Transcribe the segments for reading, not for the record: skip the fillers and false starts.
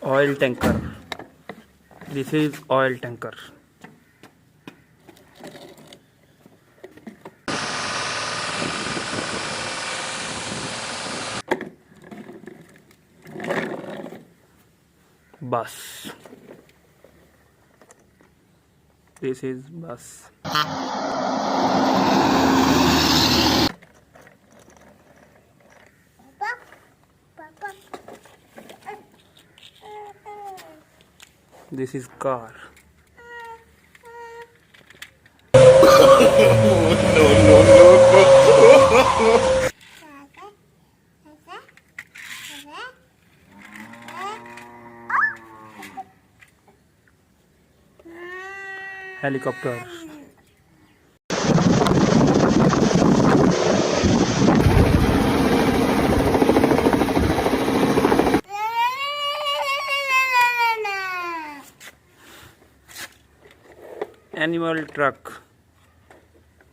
Oil tanker. This is oil tanker. Bus. This is bus. This is car. No. Helicopter. Animal truck.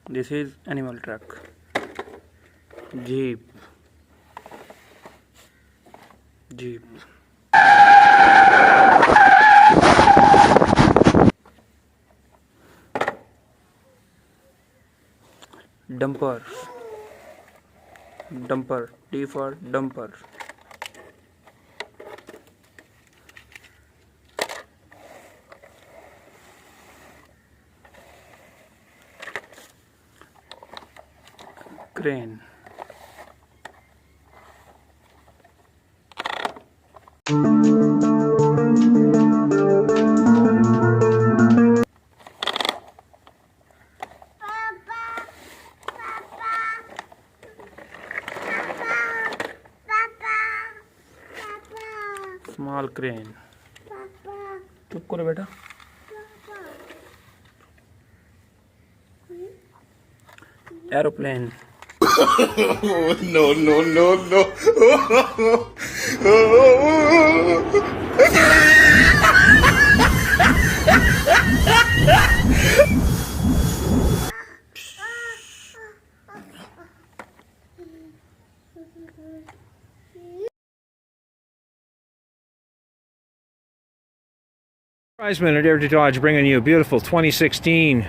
This is animal truck. Jeep. Jeep. Dumper. Dumper. D for dumper. Crane. Small crane. चुप करो बेटा. Aeroplane. No. Prize Minute, Air to Dodge, bringing you a beautiful 2016